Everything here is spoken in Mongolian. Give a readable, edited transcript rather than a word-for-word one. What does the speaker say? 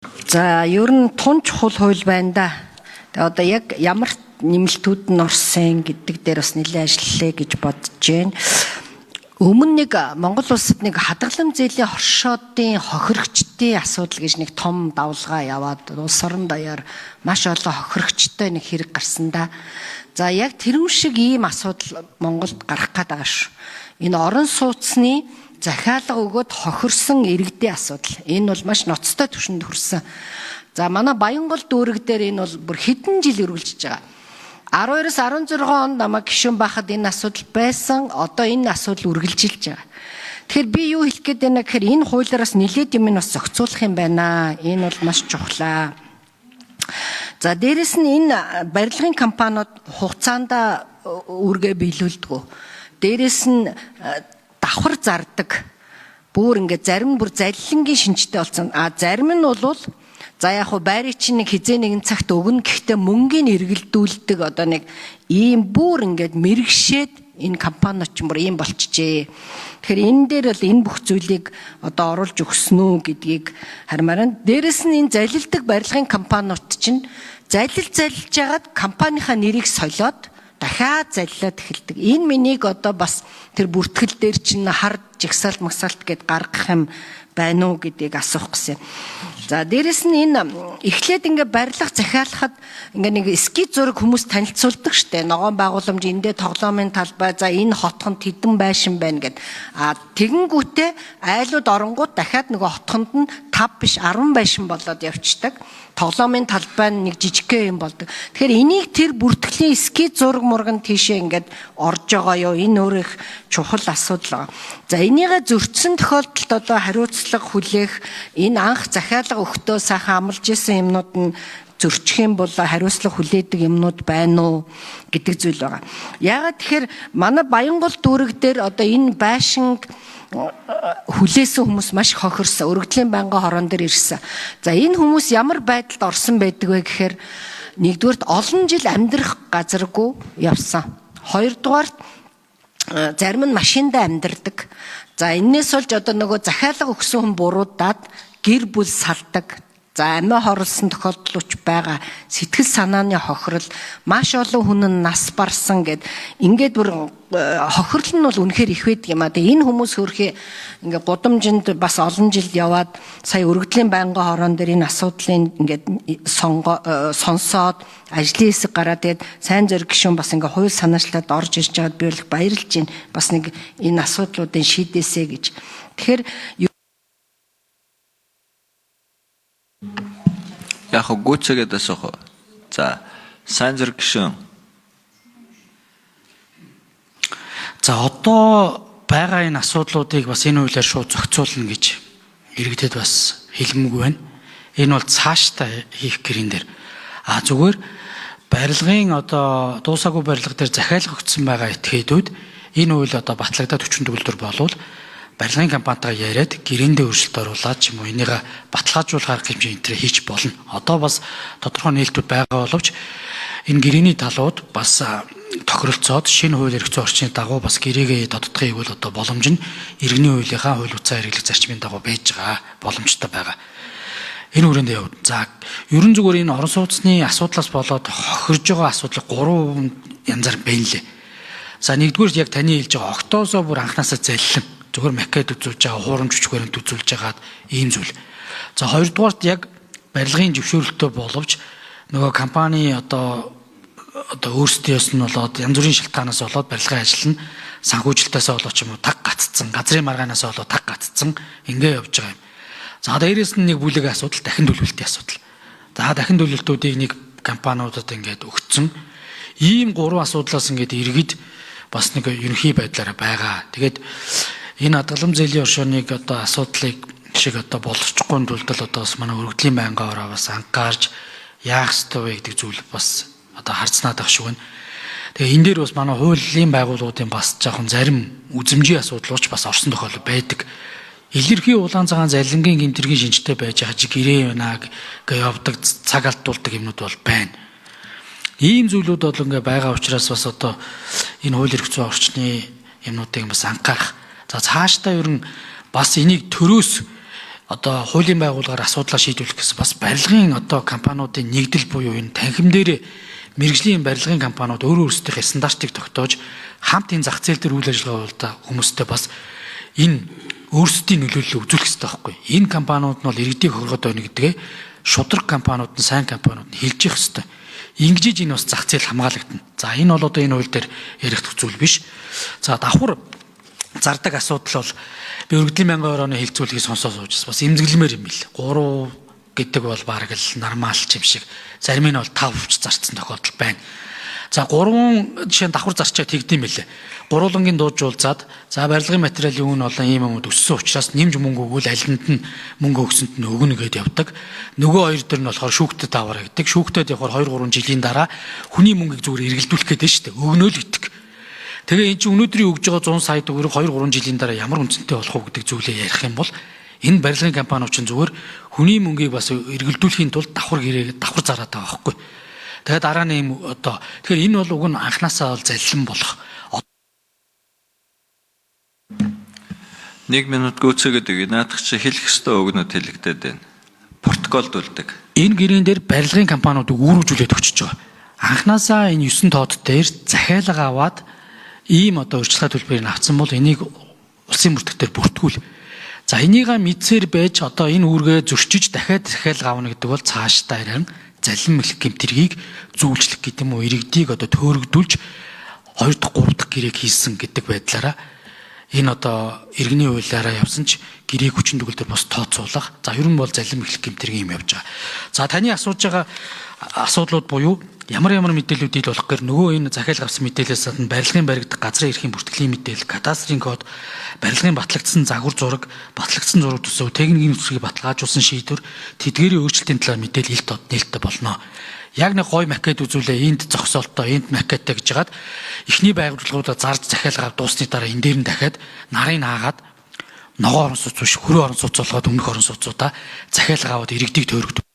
За ер нь тун чухал хууль байна да. Тэгээ одоо яг ямар нэмэлтүүд нь орсон гэдэг дээр бас нэлээд ажиллалаа гэж бодож байна. Өмнө нэг Монгол улсад нэг хадгалам зээлийн хоршоодын хохирогчдын асуудал гэж нэг том давлгаа яваад улс орон даяар маш олон хохирогчтой нэг хэрэг гарсан да. За яг тэрүүн шиг ийм асуудал Монголд гарах гээд байгаа шүү. Энэ орон сууцны захиалга өгөөд хохирсон иргэдийн асуудал. Энэ бол маш ноцтой түвшинд хүрсэн. За манай Баянгол дүүрэг дээр энэ бол бүр хэдэн жил үргэлжиж байгаа. 12-с 16 онд намайг гишүүн байхад энэ асуудал байсан. Одоо энэ асуудал үргэлжилж байгаа. Тэгэхээр би юу хэлэх гээд байна гэхээр энэ хуулиараас нэлээд юм бас зохицуулах юм байна. Энэ бол маш чухлаа. За дээрэс нь энэ барилгын компаниуд хугацаанд үргээ биелүүлдэг. Дээрэс нь давхар зардаг. Бүр ингээд зарим бүр залилангийн шинжтэй болсон. Зарим нь бол за яг хуу байрыг чинь нэг хизээ нэгэн цагт өгнө гэхдээ мөнгөний эргэлдүүлдэг одоо нэг ийм бүр ингээд мэрэгшээд энэ компаниуд ч бүр ийм болчихжээ. Тэгэхээр энэ дээр бол энэ бүх зүйлийг одоо оруулж өгсөн үү гэдгийг хармаар. Дээрэс нь энэ залилдаг барилгын компаниуд чинь залилж яагаад компанийнхаа нэрийг солиод дахиад залилаад эхэлдэг. Энэ минийг одоо бас тэр бүртгэл дээр чинь хар жигсаалт магсаалт гэд гаргах юм байна уу гэдгийг асуух гэсэн. За дээрэс нь энэ эхлээд ингээ барилга захиалахад ингээ нэг эскиз зураг хүмүүс танилцуулдаг штэ. Ногоон байгууламж эндээ тоглоомын талбай за энэ хотхонд хэдэн байшин байна гэд. Тэгэнгүүтээ айлууд оронгууд дахиад нөгөө хотхонд нь 5 биш 10 байшин болоод явцдаг. Тоглоомын талбай нь нэг жижигхэн юм болдог. Тэгэхээр энийг тэр бүртгэлийн эскиз зураг мурган тийшээ ингээд орж байгаа юу? Энэ өөр их чухал асуудал байна. За энийгээ зөрчсөн тохиолдолд одоо хариуцлага хүлээх энэ анх захиалга өгтөө сайхан амлаж исэн юмнууд нь зөрчих юм бол хариуцлага хүлээдэг юмнууд байна уу гэдэг зүйл байгаа. Яагаад тэгэхээр манай Баянгол дүүрэг дээр одоо энэ байшинг хүлээсэн хүмүүс маш хохирсон. Өргөдлийн байнгын хорон дээр ирсэн. За энэ хүмүүс ямар байдалд орсон байдаг вэ гэхээр нэгдүгээрт олон жил амьдрах газаргүй явсан. Хоёрдугаарт зарим нь машиндаа амьдардаг. За энээс болж одоо нөгөө захиалга өгсөн хүн буруудаад гэр бүл салдаг. За амиа хорлсон тохиолдол ч байгаа. Сэтгэл санааны хохирол маш олон хүн нь нас барсан гэд ингээд бүр хохирол нь бол үнэхээр их байдаг юм а. Тэгээ энэ хүмүүс хөрхи ингээд гудамжинд бас олон жил яваад сая өргөдлийн байнгын хорон дээр энэ асуудлыг ингээд сонсоод ажлын хэсэг гараад тэгээд сайн зориг гишүүн бас ингээд хууль санаачлаад орж ирж байгаад би бол баярлж байна. Бас нэг энэ асуудлуудын шийдээсэ гэж. Тэгэхээр яг гүцэгээд асуух. За сайн зэрэг гишүүн. За одоо байгаа энэ асуудлуудыг бас энэ хуулиар шууд зохицуулна гэж иргэдэд бас хэлмэг байна. Энэ бол цаашдаа хийх гэрэн дээр. Зүгээр барилгын одоо дуусаагүй барилга дээр захиалга өгсөн байгаа этгээдүүд энэ хууль одоо батлагдаад хүчин төгөлдөр болвол барилгын компанитайгаа яриад гэрэндээ өөрчлөлт оруулаад ч юм уу энийг баталгаажуулах арга хэмжээ энтрээ хийж болно. Одоо бас тодорхой нээлтүүд байгаа боловч энэ гэрээний талууд бас тохиролцоод шинэ хууль эрх зүйн орчны дагуу бас гэрээгээ тодтогох бол одоо боломж нь иргэний хуулийнхаа хууль буцаа хэрэглэх зарчмын дагуу байж байгаа боломжтой байгаа. Энэ хүрээнд яв. За ерөн зүгээр энэ орон сууцны асуудлаас болоод хохирж байгаа асуудал 3 янзаар байна лээ. За нэгдүгээр яг таны хэлж байгаа октоосоо бүр анханасаа заллин зөвхөн макет үзүүлж байгаа, хуурамч хүчгээрэнт үзүүлж байгаад ийм зүйл. За хоёрдугаарт яг барилгын зөвшөөрлөлтөө боловч нөгөө компани одоо өөрсдөөс нь болоод янз бүрийн шалтгаанаас болоод барилгын ажил нь санхүүжилтээс болоод ч юм уу таг гаццсан, газрын маргаанаас болоод таг гаццсан ингээ явж байгаа юм. За дээрээс нь нэг бүлэг асуудал дахин төлөвлөлтийн асуудал. За дахин төлөвлөлтүүдийг нэг компаниудад ингээд өгцөн. Ийм 3 асуудлаас ингээд иргэд бас нэг ерөнхий байдлаараа байгаа. Тэгээд энэ хадгалам зээлийн оршооныг одоо асуудлыг шиг одоо боловсчихгүй тулд л одоо бас манай өргөдлийн байнгын ороо бас анхаарч яах ёстой вэ гэдэг зүйл бас одоо харцнаад байх шиг байна. Тэгээ энэ дээр бас манай хуулийн байгууллагуудын бас жоохон зарим үзэмжийн асуудлууч бас орсон тохиолдол байдаг. Илэрхий улаан цагаан залингийн гэмтэргийн шинжтэй байж хажи гэрээ байна гэж явдаг цаг алдуулдаг юмнууд бол байна. Ийм зүйлүүд бол ингээ байгаа учраас бас одоо энэ хууль эрх зүйн орчны юмнуудыг бас анхаарах. За цаашдаа ер нь бас энийг төрөөс одоо хуулийн байгууллагаар асуудлаа шийдвэрлэх гэсэн бас барилгын одоо компаниудын нэгдэл буюу энэ танхим дээр мэргэжлийн барилгын компаниуд өөрөө өөрсдийнхээ стандартыг тогтоож хамт энэ зах зээл дээр үйл ажиллагаа болдог хүмүүстэй бас энэ өөрсдийн нөлөөллөө үзүүлэх хэрэгтэй байхгүй. Энэ компаниуд нь бол иргэдийг хоргоод байна гэдгээ шудраг компаниуд нь сайн компаниуд нь хэлж явах хэрэгтэй. Ингэж энэ бас зах зээл хамгаалагдана. За энэ бол одоо энэ хууль дээр яригдах зүйл биш. За давхар зардаг асуудал бол би өргөдлийн 1000 оны хилцүүлгийг сонсоод суужсэн. Бас эмзэглэмээр юм бил. 3 гэдэг бол бараг л нормал юм шиг. Зарим нь бол 5 ч зарцсан тохиолдол байна. За 3 жишээ давхар зарчаад тэгдэм билээ. Гурвангийн дууджуулзаад за барилгын материалын үн олон ийм юмуд өссөн учраас нэмж мөнгө өгвөл алинд нь мөнгө өгсөнд нь өгнө гэдээ явдаг. Нөгөө хоёр дээр нь болохоор шүүхтэд аваарай гэдэг. Шүүхтэд явахаар 2-3 жилийн дараа хүний мөнгийг зүгээр эргэлдүүлэх гэдэг нь шүү дээ. Өгнөө л гэдэг. Тэгээ эн чинь өнөөдрийн өгж байгаа 100 сая төгрөг 2-3 жилийн дараа ямар үнцэнтэй болох вэ гэдэг зүйлээ ярих юм бол энэ барилгын компаниуд чинь зүгээр хүний мөнгийг бас эргэлдүүлэхийн тулд давхар зараад байгаа байхгүй. Тэгээ дараа нь юм одоо тэгэхээр энэ бол уг нь анханасаа бол заллин болох. 1 минут гүцээгээд өгье. Наадах чи хэлэх ёстой өгнөд хэлэгдээд байна. Протоколдулдаг. Энэ гэрэн дээр барилгын компаниуд үүргэжүүлээд өгчөж байгаа. Анханасаа энэ 9 тоод дээр захиалга аваад ийм одоо урьдчилгаа төлбөрийг авсан бол энийг улсын бүртгэгдээр бүртгүүл. За энийгээ мэдсээр байж одоо энэ үүргээ зөрчиж дахиад захиалга авна гэдэг бол цаашдаа ирэн залин мэлх гэмтрийг зүүлжлэх гэдэг юм уу иргэдийг одоо төөрөгдүүлж 2 дахь 3 дахь гэрээг хийсэн гэдэг байдлаараа энэ одоо иргэний хуулиараа явсан ч гэрээг хүчин төгөл төр бас тооцоолох. За ер нь бол залин мэлх гэмтрийг юм явж байгаа. За таны асууж байгаа асуудлууд буюу ямар мэдээллүүд ил болох гэр нөгөө энэ захиалга авсан мэдээлэлээс гадна барилгын баригдах газрын эрхийн бүртгэлийн мэдээлэл, кадастрын код, барилгын батлагдсан загвар зураг, батлагдсан зураг төсөв, техникийн үсгийг баталгаажуулсан шийдвэр, тэдгээрийн өөрчлөлтийн талаар мэдээлэл илт нээлттэй болно. Яг нэг гой макет үзүүлээ энд зогсоолтоо энд макеттэй гэж хагаад эхний байгууллагуудаа зарж захиалга дуусны дараа энэ дээр нь дахиад нарыг хаагаад ногоон орон сууц биш хөрөө орон сууц болгоод өмнөх орон сууцуудаа захиалга аваад иргэдийг төөрөгдөв.